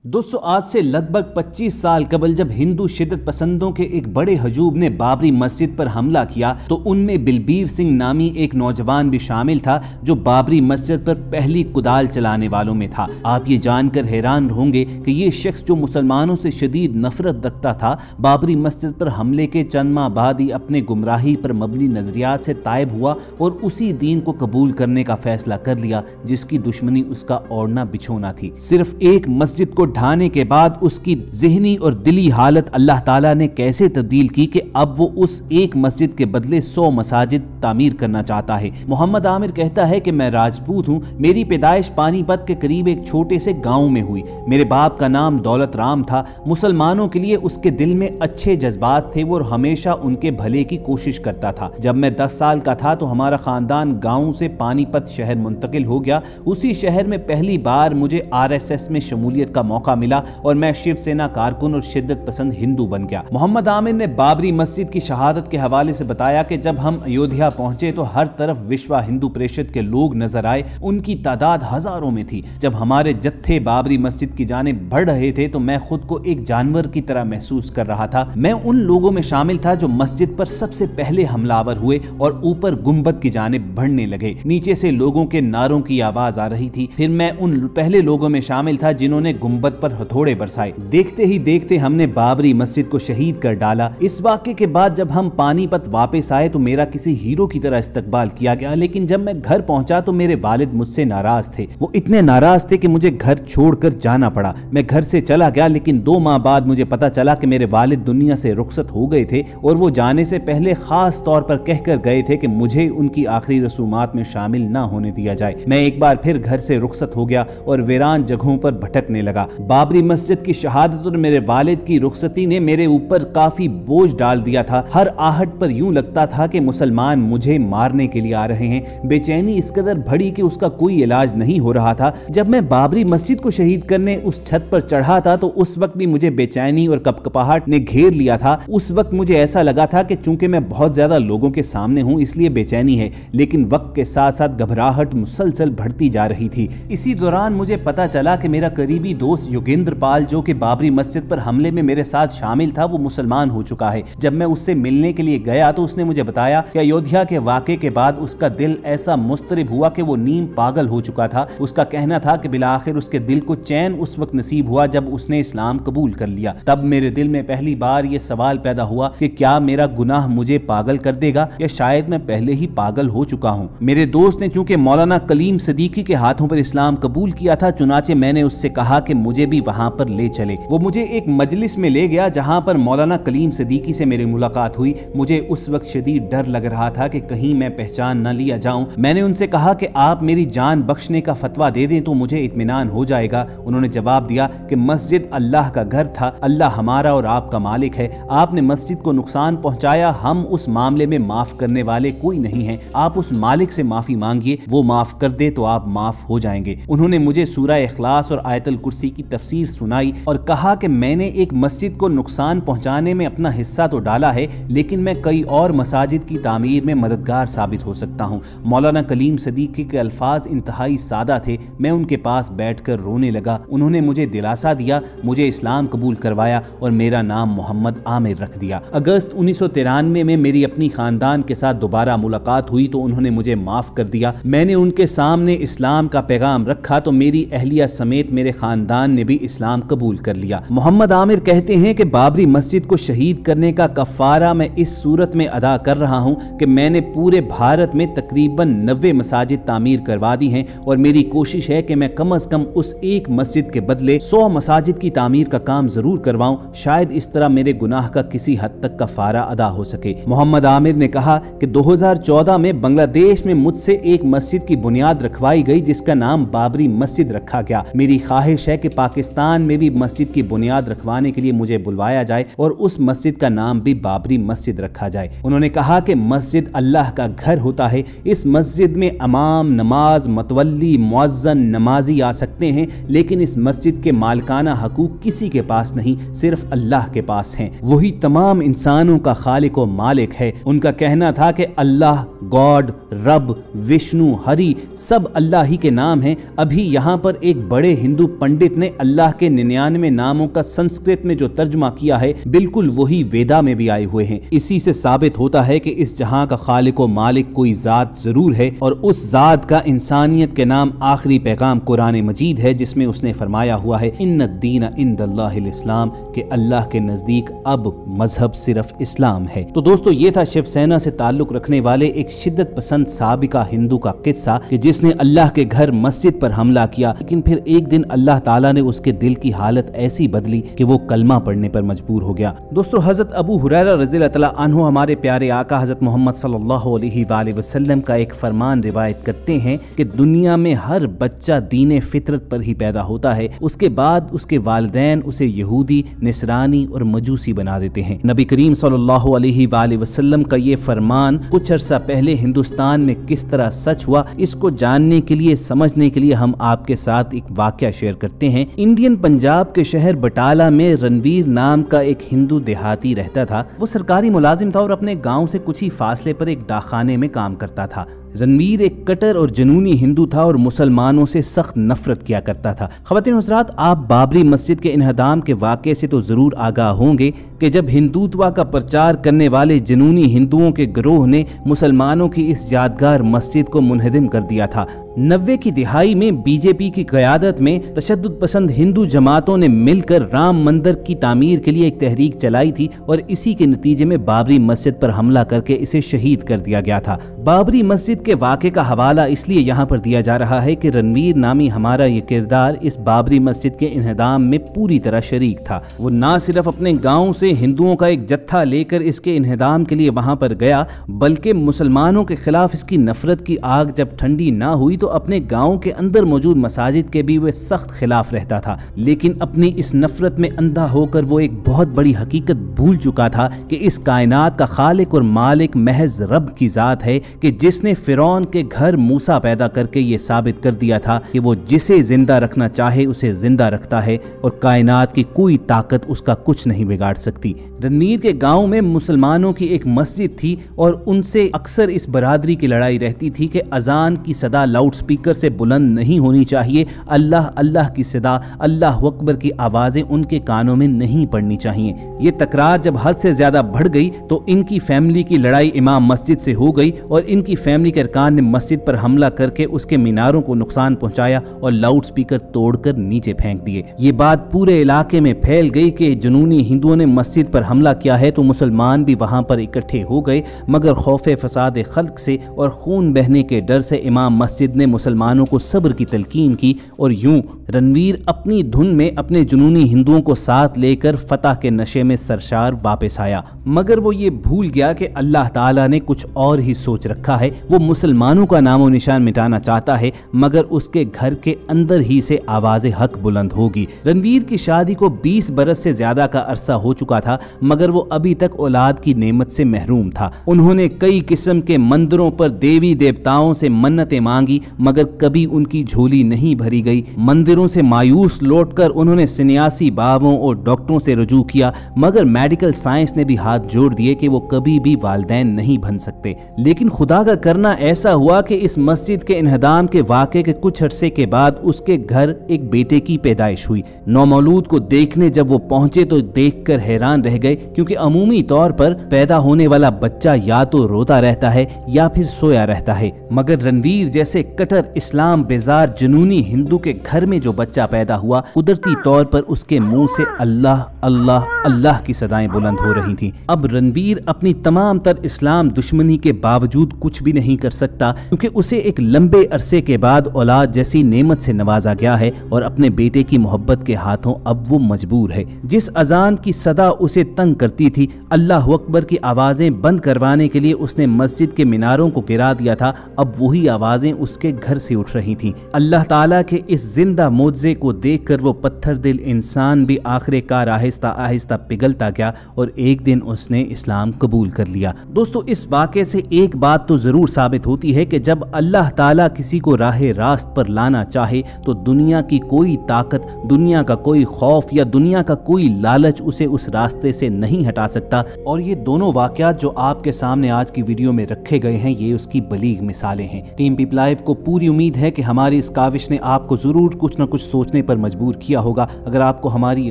दोस्तों आज से लगभग 25 साल कबल जब हिंदू शिद्दत पसंदों के एक बड़े हजूम ने बाबरी मस्जिद पर हमला किया तो उनमें बिलबीर सिंह नामी एक नौजवान भी शामिल था जो बाबरी मस्जिद पर पहली कुदाल चलाने वालों में था। आप ये जानकर हैरान होंगे कि ये शख्स जो मुसलमानों से शदीद नफरत रखता था, बाबरी मस्जिद पर हमले के चंद माह बाद ही अपने गुमराही पर मबनी नजरियात से तायब हुआ और उसी दीन को कबूल करने का फैसला कर लिया जिसकी दुश्मनी उसका ओढ़ना बिछोना थी। सिर्फ एक मस्जिद को ढाने के बाद उसकी ज़हनी और दिली हालत अल्लाह ताला ने कैसे तब्दील की कि अब वो उस एक मस्जिद के बदले 100 मसाजिद तामीर करना चाहता है। मोहम्मद आमिर कहता है कि मैं राजपूत हूँ, मेरी पैदाइश पानीपत के करीब एक छोटे से गाँव में हुई। मेरे बाप का नाम दौलत राम था। मुसलमानों के लिए उसके दिल में अच्छे जज्बात थे, वो हमेशा उनके भले की कोशिश करता था। जब मैं 10 साल का था तो हमारा खानदान गाँव से पानीपत शहर मुंतकिल हो गया। उसी शहर में पहली बार मुझे RSS में शमूलियत का मौका मिला और मैं शिवसेना कारकुन और शिद्दत पसंद हिंदू बन गया। मोहम्मद आमिर ने बाबरी मस्जिद की शहादत के हवाले से बताया कि जब हम अयोध्या पहुंचे तो हर तरफ विश्व हिंदू परिषद के लोग नजर आए, उनकी तादाद हजारों में थी। जब हमारे जत्थे बाबरी मस्जिद की जानिब बढ़ रहे थे तो मैं खुद को एक जानवर की तरह महसूस कर रहा था। मैं उन लोगों में शामिल था जो मस्जिद पर सबसे पहले हमलावर हुए और ऊपर गुंबद की जानिब बढ़ने लगे। नीचे से लोगों के नारों की आवाज आ रही थी। फिर मैं उन पहले लोगों में शामिल था जिन्होंने गुंबद पर हथौड़े बरसाए। देखते ही देखते हमने बाबरी मस्जिद को शहीद कर डाला। इस वाक़े के बाद जब हम पानीपत वापस आए तो मेरा किसी हीरो की तरह इस्तकबाल किया गया, लेकिन जब मैं घर पहुंचा तो मेरे वालिद मुझसे नाराज थे। वो इतने नाराज थे कि मुझे घर छोड़कर जाना पड़ा। मैं घर से चला गया, लेकिन 2 माह बाद मुझे पता चला कि मेरे वालिद दुनिया से रुखसत हो गए थे और वो जाने से पहले खास तौर पर कहकर गए थे कि मुझे उनकी आखिरी रसूमात में शामिल ना होने दिया जाए। मैं एक बार फिर घर से रुखसत हो गया और वीरान जगहों पर भटकने लगा। बाबरी मस्जिद की शहादत और मेरे वालिद की रुखसती ने मेरे ऊपर काफी बोझ डाल दिया था। हर आहट पर यूं लगता था कि मुसलमान मुझे मारने के लिए आ रहे हैं। बेचैनी इस कदर बढ़ी कि उसका कोई इलाज नहीं हो रहा था। जब मैं बाबरी मस्जिद को शहीद करने उस छत पर चढ़ा था तो उस वक्त भी मुझे बेचैनी और कपकपाहट ने घेर लिया था। उस वक्त मुझे ऐसा लगा था कि चूंकि मैं बहुत ज्यादा लोगों के सामने हूं इसलिए बेचैनी है, लेकिन वक्त के साथ साथ घबराहट मुसलसल बढ़ती जा रही थी। इसी दौरान मुझे पता चला कि मेरा करीबी दोस्त योगेंद्र पाल जो कि बाबरी मस्जिद पर हमले में मेरे साथ शामिल था, वो मुसलमान हो चुका है। जब मैं उससे मिलने के लिए गया तो उसने मुझे बताया कि अयोध्या के वाक़े के बाद उसका दिल ऐसा मुस्तरिब हुआ कि वो नीम पागल हो चुका था। उसका कहना था कि बिलाखिर उसके दिल को चैन उस वक्त नसीब हुआ जब उसने इस्लाम कबूल कर लिया। तब मेरे दिल में पहली बार ये सवाल पैदा हुआ कि क्या मेरा गुनाह मुझे पागल कर देगा या शायद मैं पहले ही पागल हो चुका हूँ। मेरे दोस्त ने चूंकि मौलाना कलीम सदीकी के हाथों पर इस्लाम कबूल किया था, चुनाचे मैंने उससे कहा कि मुझे भी वहां पर ले चले। वो मुझे एक मजलिस में ले गया जहां पर मौलाना कलीम सदीकी से मेरी मुलाकात हुई। मुझे उस वक्त शदीद डर लग रहा था कि कहीं मैं पहचान न लिया जाऊं। मैंने उनसे कहा कि आप मेरी जान बख्शने का फतवा दे दें तो मुझे इत्मीनान हो जाएगा। उन्होंने जवाब दिया कि मस्जिद अल्लाह का घर था, अल्लाह हमारा और आपका मालिक है। आपने मस्जिद को नुकसान पहुंचाया, हम उस मामले में माफ करने वाले कोई नहीं है। आप उस मालिक से माफी मांगिए, वो माफ कर दे तो आप माफ हो जाएंगे। उन्होंने मुझे सूरह इखलास और आयतुल कुर्सी की तफसीर सुनाई और कहा कि मैंने एक मस्जिद को नुकसान पहुंचाने में अपना हिस्सा तो डाला है, लेकिन मैं कई और मसाजिद की तामीर में मददगार साबित हो सकता हूं। मौलाना कलीम सदीकी के अल्फाज इंतहाई सादा थे। मैं उनके पास बैठकर रोने लगा। उन्होंने मुझे दिलासा दिया, मुझे इस्लाम कबूल करवाया और मेरा नाम मोहम्मद आमिर रख दिया। अगस्त 1993 में मेरी अपनी खानदान के साथ दोबारा मुलाकात हुई तो उन्होंने मुझे माफ कर दिया। मैंने उनके सामने इस्लाम का पैगाम रखा तो मेरी अहलिया समेत मेरे खानदान ने भी इस्लाम कबूल कर लिया। मोहम्मद आमिर कहते हैं कि बाबरी मस्जिद को शहीद करने का कफ़ारा मैं इस सूरत में अदा कर रहा हूं कि मैंने पूरे भारत में तकरीबन 90 मसाजिद तामीर करवा दी हैं और मेरी कोशिश है कि मैं कम अज कम उस एक मस्जिद के बदले 100 मसाजिद की तामीर का काम जरूर करवाऊं। शायद इस तरह मेरे गुनाह का किसी हद तक कफ़ारा अदा हो सके। मोहम्मद आमिर ने कहा कि 2014 में बांग्लादेश में मुझसे एक मस्जिद की बुनियाद रखवाई गई जिसका नाम बाबरी मस्जिद रखा गया। मेरी ख्वाहिश है कि पाकिस्तान में भी मस्जिद की बुनियाद रखवाने के लिए मुझे बुलवाया जाए और उस मस्जिद का नाम भी बाबरी मस्जिद रखा जाए। उन्होंने कहा कि मस्जिद अल्लाह का घर होता है। इस मस्जिद में इमाम, नमाज, मतवल्ली, मुअज्जन, नमाजी आ सकते हैं, लेकिन इस मस्जिद के मालिकाना हकूक किसी के पास नहीं, सिर्फ अल्लाह के पास हैं। वही तमाम इंसानों का खालिक व मालिक है। उनका कहना था कि अल्लाह, गॉड, रब, विष्णु, हरि सब अल्लाह ही के नाम हैं। अभी यहाँ पर एक बड़े हिंदू पंडित ने اللہ के 99 नामों का संस्कृत में जो तर्जुमा किया है बिल्कुल वही वेदा में भी आए हुए हैं। इसी से साबित होता है कि इस जहां का खालिक व मालिक कोई ज़ात ज़रूर है और उस ज़ात का इंसानियत के नाम आखिरी पैगाम कुरान मजीद है, जिसमें उसने फरमाया हुआ है इन्नद्दीन इंदल्लाहिल इस्लाम, कि अल्लाह के नज़दीक अब मजहब सिर्फ इस्लाम है। तो दोस्तों ये था शिवसेना से ताल्लुक़ रखने वाले एक शिद्दत पसंद साबिका हिंदू का किस्सा कि जिसने अल्लाह के घर मस्जिद पर हमला किया, लेकिन फिर एक दिन अल्लाह ताला ने उसके दिल की हालत ऐसी बदली कि वो कलमा पढ़ने पर मजबूर हो गया। दोस्तों हज़रत अबू हुरैरा रज़ियल्लाहु तआला अन्हु हमारे प्यारे आका हज़रत मोहम्मद सल्लल्लाहु अलैहि वसल्लम का एक फरमान रिवायत करते हैं कि दुनिया में हर बच्चा दीन फितरत पर ही पैदा होता है, उसके बाद उसके वालिदैन उसे यहूदी, निसरानी और मजूसी बना देते हैं। नबी करीम सल्लल्लाहु अलैहि वसल्लम का ये फरमान कुछ अर्सा पहले हिंदुस्तान में किस तरह सच हुआ, इसको जानने के लिए, समझने के लिए हम आपके साथ एक वाकया शेयर करते हैं। इंडियन पंजाब के शहर बटाला में रणवीर नाम का एक हिंदू देहाती रहता था। वो सरकारी मुलाजिम था और अपने गांव से कुछ ही फासले पर एक डाकखाने में काम करता था। रणवीर एक कट्टर और जुनूनी हिंदू था और मुसलमानों से सख्त नफरत किया करता था। ख़वातीन और हज़रात, आप बाबरी मस्जिद के इन्हदाम के वाक़े से तो ज़रूर आगाह होंगे कि जब हिंदुत्व का प्रचार करने वाले जुनूनी हिंदुओं के गिरोह ने मुसलमानों की इस यादगार मस्जिद को मुनहदिम कर दिया था। 90 की दिहाई में बीजेपी की क़यादत में तशद्दुद पसंद हिंदू जमातों ने मिलकर राम मंदिर की तामीर के लिए एक तहरीक चलाई थी और इसी के नतीजे में बाबरी मस्जिद पर हमला करके इसे शहीद कर दिया गया था। बाबरी मस्जिद के वाक़े का हवाला इसलिए यहाँ पर दिया जा रहा है कि रणवीर नामी हमारा ये किरदार इस बाबरी मस्जिद के इन्हदाम में पूरी तरह शरीक था। वो ना सिर्फ अपने गाँव से हिंदुओं का एक जत्था लेकर इसके इन्हदाम के लिए वहाँ पर गया, बल्कि मुसलमानों के खिलाफ इसकी नफरत की आग जब ठंडी ना हुई तो अपने गाँव के अंदर मौजूद मसाजिद के भी वह सख्त खिलाफ रहता था। लेकिन अपनी इस नफरत में अंधा होकर वो एक बहुत बड़ी हकीकत भूल चुका था कि इस कायनात का खालिक और मालिक महज रब की ज़ात है, कि जिसने फिरौन के घर मूसा पैदा करके ये साबित कर दिया था कि वो जिसे जिंदा रखना चाहे उसे जिंदा रखता है और कायनात की कोई ताकत उसका कुछ नहीं बिगाड़ सकती। रणवीर के गांव में मुसलमानों की एक मस्जिद थी और उनसे अक्सर इस बरादरी की लड़ाई रहती थी कि अजान की सदा लाउड स्पीकर से बुलंद नहीं होनी चाहिए, अल्लाह अल्लाह की सदा, अल्लाह अकबर की आवाज़ें उनके कानों में नहीं पड़नी चाहिए। ये तकरार जब हद से ज़्यादा बढ़ गई तो इनकी फैमिली की लड़ाई इमाम मस्जिद से हो गई और इनकी फैमिली के अरकान ने मस्जिद पर हमला करके उसके मीनारों को नुकसान पहुंचाया और लाउड स्पीकर तोड़कर नीचे फेंक दिए। ये बात पूरे इलाके में फैल गई कि जुनूनी हिंदुओं ने मस्जिद पर हमला किया है, तो मुसलमान भी वहां पर इकट्ठे हो गए, मगर खौफ फसाद खल्क से और खून बहने के डर से इमाम मस्जिद ने मुसलमानों को सब्र की तलकीन की और यूं रणवीर अपनी धुन में अपने जुनूनी हिंदुओं को साथ लेकर फतह के नशे में सरशार वापस आया। मगर वो ये भूल गया कि अल्लाह ताला ने कुछ और ही सोच रखा है। वो मुसलमानों का नामो निशान मिटाना चाहता है, मगर उसके घर के अंदर ही से आवाज़े हक बुलंद होगी। रणवीर की शादी को 20 बरस से ज्यादा का अरसा हो चुका था, मगर वो अभी तक औलाद की नेमत से महरूम था। उन्होंने कई किस्म के मंदिरों पर देवी देवताओं से मन्नतें मांगी, मगर कभी उनकी झोली नहीं भरी गई। मंदिरों से मायूस लौटकर उन्होंने सन्यासी बाबों और डॉक्टरों से रुजू किया, मगर मेडिकल साइंस ने भी हाथ जोड़ दिए कि वो कभी भी वालिदैन नहीं बन सकते। लेकिन खुदा का करना ऐसा हुआ कि इस मस्जिद के इन्हदाम के वाक़े के कुछ अरसे के बाद उसके घर एक बेटे की पैदाइश हुई। नौमौलूद को देखने जब वो पहुंचे तो देखकर हैरान रह गए, क्योंकि अमूमी तौर पर पैदा होने वाला बच्चा या तो रोता रहता है या फिर सोया रहता है, मगर रणवीर जैसे कट्टर इस्लाम बेजार जुनूनी हिंदू के घर में जो बच्चा पैदा हुआ, कुदरती तौर पर उसके मुंह से अल्लाह अल्लाह अल्लाह की सदाएं बुलंद हो रही थीं। अब रणवीर अपनी तमाम तर इस्लाम दुश्मनी के बावजूद कुछ भी नहीं कर सकता, क्योंकि उसे एक लंबे अरसे के बाद औलाद जैसी नेमत से नवाजा गया है और अपने बेटे की मोहब्बत के हाथों अब वो मजबूर है। जिस अजान की सदा उसे तंग करती थी, अल्लाह अकबर की आवाज़ें बंद करवाने के लिए उसने मस्जिद के मीनारों को गिरा दिया था, अब वही आवाज़ें उसके घर से उठ रही थीं। अल्लाह ताला के इस जिंदा मोज़े को देखकर वो पत्थर दिल इंसान भी आखिरकार आहिस्ता आहिस्ता पिघलता गया और एक दिन उसने इस्लाम कबूल कर लिया। दोस्तों, इस वाक़े से एक बात तो ज़रूर साबित साबित होती है कि जब अल्लाह ताला किसी को राह रास्त पर लाना चाहे तो दुनिया की कोई ताकत, दुनिया का कोई खौफ या दुनिया का कोई लालच उसे उस रास्ते से नहीं हटा सकता। और ये दोनों वाक़यात जो आपके सामने आज की वीडियो में रखे गए हैं, ये उसकी बलीग मिसालें हैं। टीम पीपल लाइव को पूरी उम्मीद है कि हमारी इस काविश ने आपको ज़रूर कुछ न कुछ सोचने पर मजबूर किया होगा। अगर आपको हमारी ये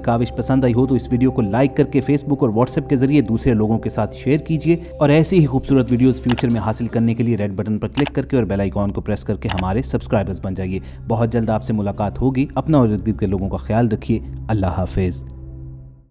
काविश पसंद आई हो तो इस वीडियो को लाइक करके फेसबुक और व्हाट्सएप के जरिए दूसरे लोगों के साथ शेयर कीजिए, और ऐसी ही खूबसूरत वीडियोस फ्यूचर में हासिल करने के लिए रेड बटन पर क्लिक करके और बेल आइकॉन को प्रेस करके हमारे सब्सक्राइबर्स बन जाइए। बहुत जल्द आपसे मुलाकात होगी। अपना और इर्द गिर्द के लोगों का ख्याल रखिए। अल्लाह हाफिज़।